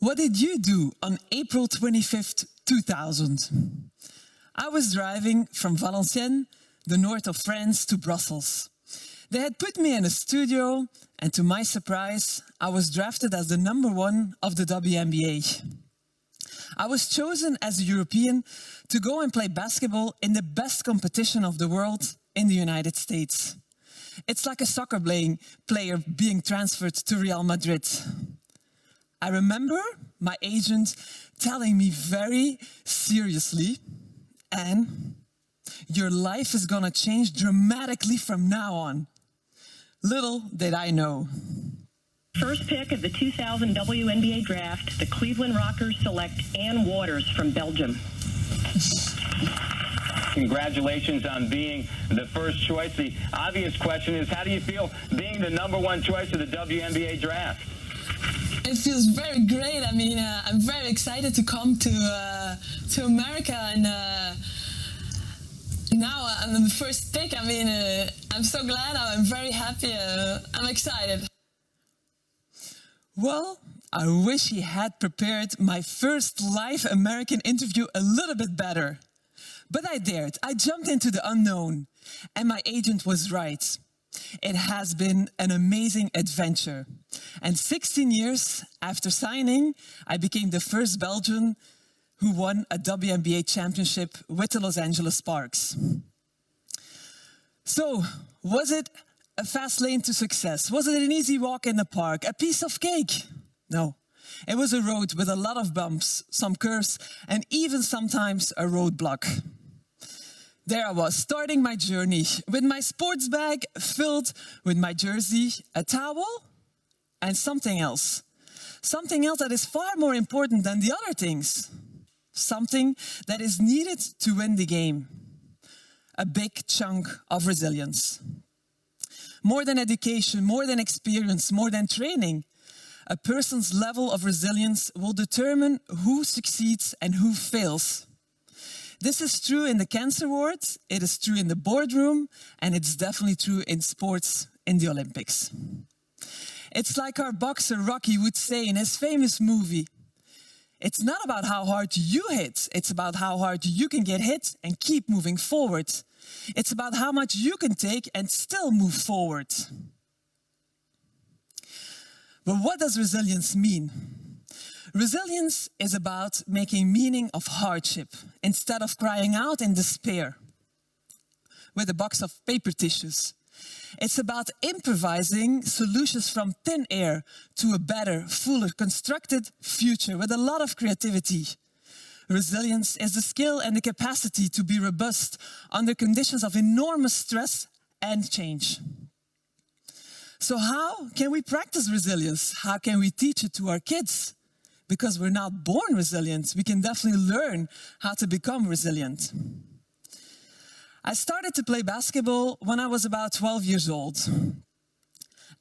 What did you do on April 25th, 2000? I was driving from Valenciennes, the north of France, to Brussels. They had put me in a studio, and to my surprise, I was drafted as the #1 of the WNBA. I was chosen as a European to go and play basketball in the best competition of the world in the United States. It's like a soccer player being transferred to Real Madrid. I remember my agent telling me very seriously, "Anne, your life is gonna change dramatically from now on." Little did I know. First pick of the 2000 WNBA draft, the Cleveland Rockers select Anne Wauters from Belgium. Congratulations on being the first choice. The obvious question is, how do you feel being the #1 choice of the WNBA draft? It feels very great. I mean, I'm very excited to come to America, and now I'm the first pick. I mean, I'm so glad. I'm very happy. I'm excited. Well, I wish he had prepared my first live American interview a little bit better. But I dared. I jumped into the unknown, and my agent was right. It has been an amazing adventure. And 16 years after signing, I became the first Belgian who won a WNBA championship with the Los Angeles Sparks. So, was it a fast lane to success? Was it an easy walk in the park? A piece of cake? No. It was a road with a lot of bumps, some curves, and even sometimes a roadblock. There I was, starting my journey with my sports bag filled with my jersey, a towel, and something else. Something else that is far more important than the other things. Something that is needed to win the game. A big chunk of resilience. More than education, more than experience, more than training, a person's level of resilience will determine who succeeds and who fails. This is true in the cancer ward, it is true in the boardroom, and it's definitely true in sports in the Olympics. It's like our boxer Rocky would say in his famous movie, "It's not about how hard you hit, it's about how hard you can get hit and keep moving forward. It's about how much you can take and still move forward." But what does resilience mean? Resilience is about making meaning of hardship instead of crying out in despair with a box of paper tissues. It's about improvising solutions from thin air to a better, fuller, constructed future with a lot of creativity. Resilience is the skill and the capacity to be robust under conditions of enormous stress and change. So how can we practice resilience? How can we teach it to our kids? Because we're not born resilient, we can definitely learn how to become resilient. I started to play basketball when I was about 12 years old.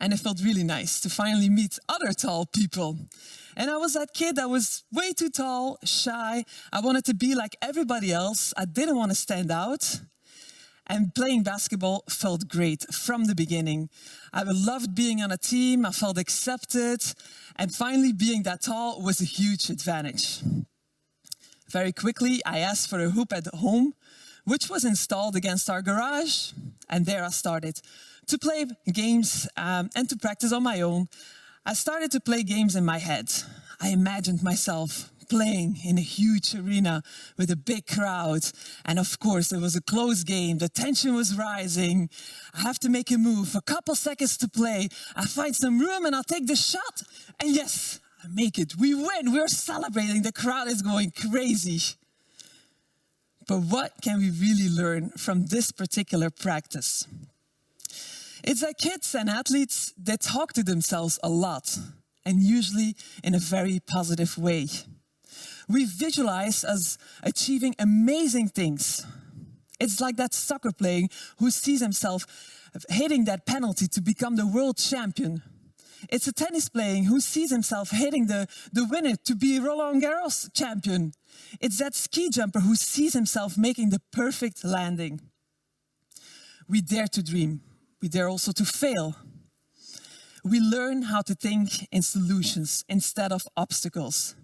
And it felt really nice to finally meet other tall people. And I was that kid that was way too tall, shy. I wanted to be like everybody else. I didn't want to stand out. And playing basketball felt great from the beginning. I loved being on a team, I felt accepted, and finally being that tall was a huge advantage. Very quickly, I asked for a hoop at home, which was installed against our garage, and there I started to play games and to practice on my own. I started to play games in my head. I imagined myself playing in a huge arena with a big crowd. And of course, it was a close game. The tension was rising. I have to make a move, a couple seconds to play. I find some room and I'll take the shot. And yes, I make it. We win. We're celebrating. The crowd is going crazy. But what can we really learn from this particular practice? It's that kids and athletes, they talk to themselves a lot, and usually in a very positive way. We visualize as achieving amazing things. It's like that soccer player who sees himself hitting that penalty to become the world champion. It's a tennis player who sees himself hitting the winner to be Roland Garros champion. It's that ski jumper who sees himself making the perfect landing. We dare to dream. We dare also to fail. We learn how to think in solutions instead of obstacles.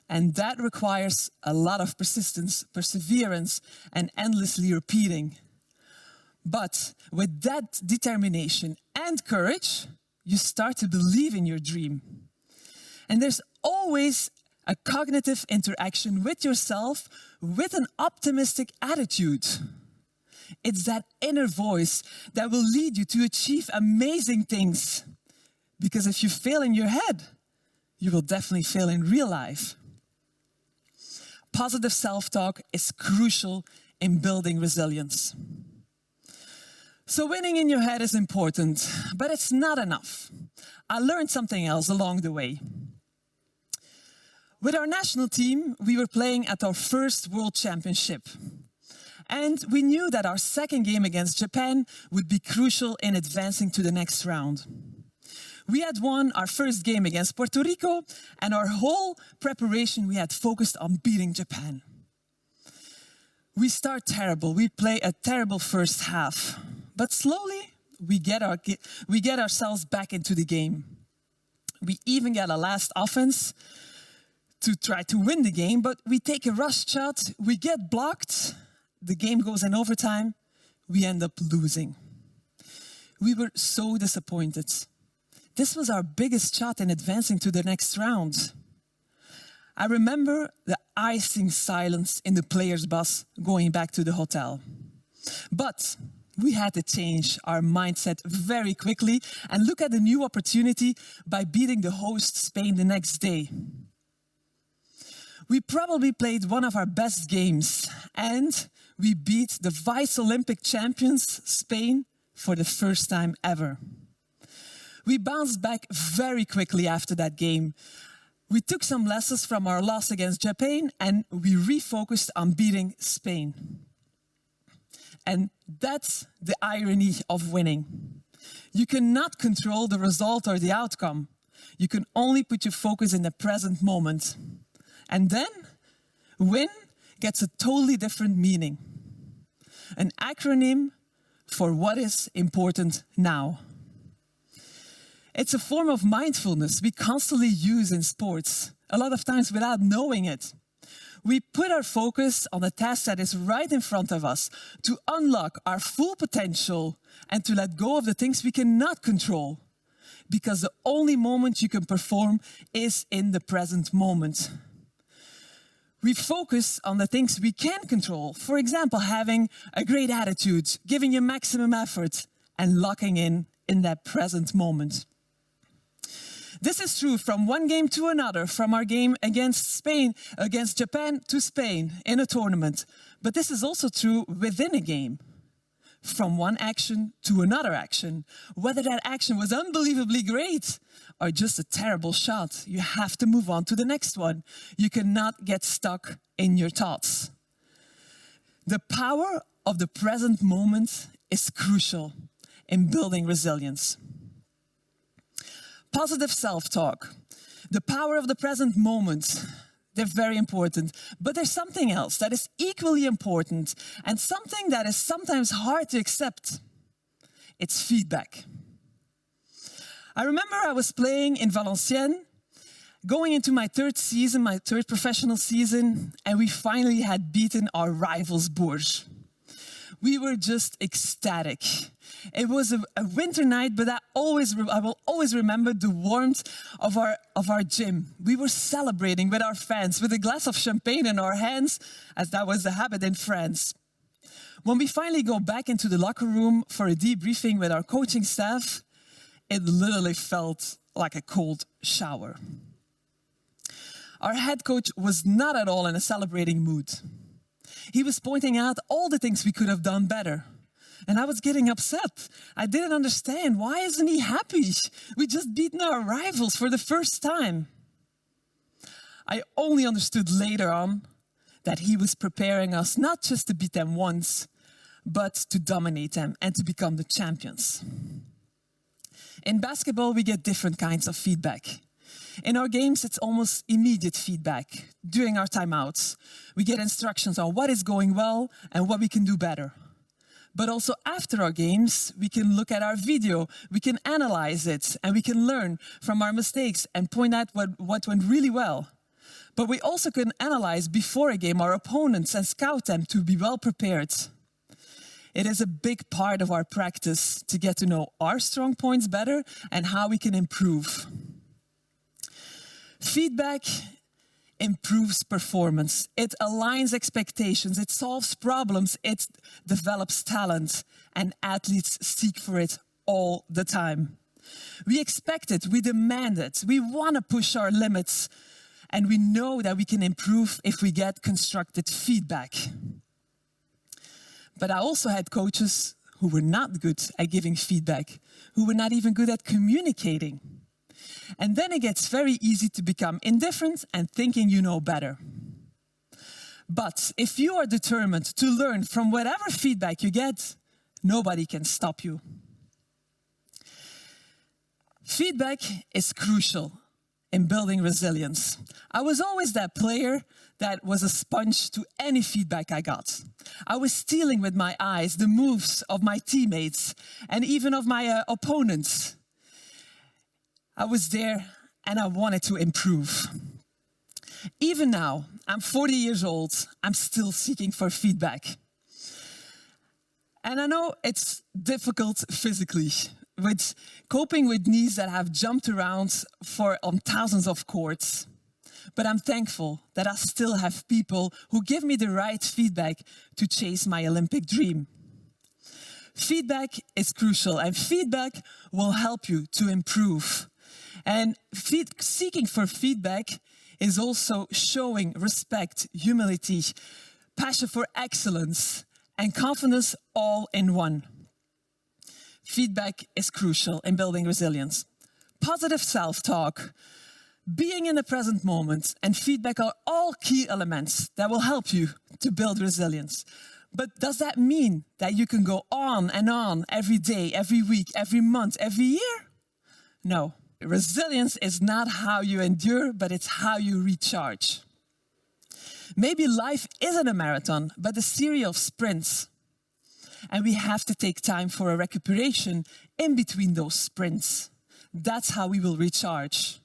And that requires a lot of persistence, perseverance, and endlessly repeating. But with that determination and courage, you start to believe in your dream. And there's always a cognitive interaction with yourself with an optimistic attitude. It's that inner voice that will lead you to achieve amazing things. Because if you fail in your head, you will definitely fail in real life. Positive self-talk is crucial in building resilience. So winning in your head is important, but it's not enough. I learned something else along the way. With our national team, we were playing at our first World Championship. And we knew that our second game against Japan would be crucial in advancing to the next round. We had won our first game against Puerto Rico, and our whole preparation we had focused on beating Japan. We start terrible. We play a terrible first half. But slowly, we get ourselves back into the game. We even get a last offense to try to win the game, but we take a rush shot, we get blocked, the game goes in overtime, we end up losing. We were so disappointed. This was our biggest shot in advancing to the next round. I remember the icing silence in the players' bus going back to the hotel. But we had to change our mindset very quickly and look at the new opportunity by beating the host Spain the next day. We probably played one of our best games, and we beat the vice Olympic champions, Spain, for the first time ever. We bounced back very quickly after that game. We took some lessons from our loss against Japan, and we refocused on beating Spain. And that's the irony of winning. You cannot control the result or the outcome. You can only put your focus in the present moment. And then, win gets a totally different meaning. An acronym for what is important now. It's a form of mindfulness we constantly use in sports, a lot of times without knowing it. We put our focus on the task that is right in front of us to unlock our full potential and to let go of the things we cannot control. Because the only moment you can perform is in the present moment. We focus on the things we can control. For example, having a great attitude, giving your maximum effort, and locking in that present moment. This is true from one game to another, from our game against Japan to Spain in a tournament. But this is also true within a game, from one action to another action. Whether that action was unbelievably great or just a terrible shot, you have to move on to the next one. You cannot get stuck in your thoughts. The power of the present moment is crucial in building resilience. Positive self-talk, the power of the present moment, they're very important. But there's something else that is equally important and something that is sometimes hard to accept. It's feedback. I remember I was playing in Valenciennes, going into my third professional season, and we finally had beaten our rivals Bourges. We were just ecstatic. It was a winter night, but I will always remember the warmth of our gym. We were celebrating with our fans with a glass of champagne in our hands, as that was the habit in France. When we finally go back into the locker room for a debriefing with our coaching staff, it literally felt like a cold shower. Our head coach was not at all in a celebrating mood. He was pointing out all the things we could have done better. And I was getting upset. I didn't understand. Why isn't he happy? We just beaten our rivals for the first time. I only understood later on that he was preparing us not just to beat them once, but to dominate them and to become the champions. In basketball, we get different kinds of feedback. In our games, it's almost immediate feedback. During our timeouts, we get instructions on what is going well and what we can do better. But also after our games, we can look at our video, we can analyze it, and we can learn from our mistakes and point out what went really well. But we also can analyze before a game our opponents and scout them to be well prepared. It is a big part of our practice to get to know our strong points better and how we can improve. Feedback improves performance. It aligns expectations, it solves problems, it develops talent, and athletes seek for it all the time. We expect it, we demand it, we want to push our limits, and we know that we can improve if we get constructive feedback. But I also had coaches who were not good at giving feedback, who were not even good at communicating. And then it gets very easy to become indifferent and thinking you know better. But if you are determined to learn from whatever feedback you get, nobody can stop you. Feedback is crucial in building resilience. I was always that player that was a sponge to any feedback I got. I was stealing with my eyes the moves of my teammates and even of my opponents. I was there and I wanted to improve. Even now, I'm 40 years old, I'm still seeking for feedback. And I know it's difficult physically, with coping with knees that have jumped around on thousands of courts. But I'm thankful that I still have people who give me the right feedback to chase my Olympic dream. Feedback is crucial, and feedback will help you to improve. And seeking for feedback is also showing respect, humility, passion for excellence, and confidence all in one. Feedback is crucial in building resilience. Positive self-talk, being in the present moment, and feedback are all key elements that will help you to build resilience. But does that mean that you can go on and on every day, every week, every month, every year? No. Resilience is not how you endure, but it's how you recharge. Maybe life isn't a marathon, but a series of sprints. And we have to take time for a recuperation in between those sprints. That's how we will recharge.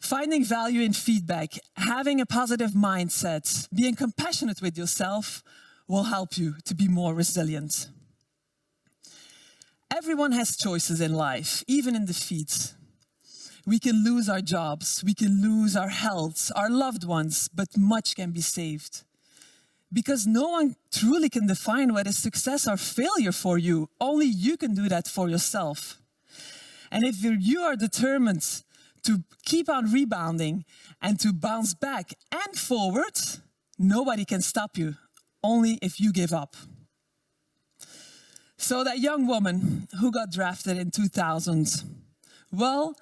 Finding value in feedback, having a positive mindset, being compassionate with yourself will help you to be more resilient. Everyone has choices in life, even in defeat. We can lose our jobs, we can lose our health, our loved ones, but much can be saved. Because no one truly can define what is success or failure for you. Only you can do that for yourself. And if you are determined to keep on rebounding and to bounce back and forward, nobody can stop you, only if you give up. So that young woman who got drafted in 2000, well,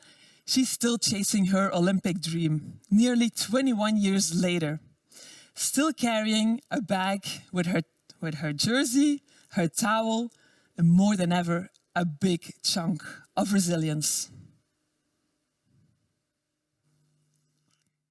she's still chasing her Olympic dream, nearly 21 years later, still carrying a bag with her jersey, her towel, and more than ever, a big chunk of resilience.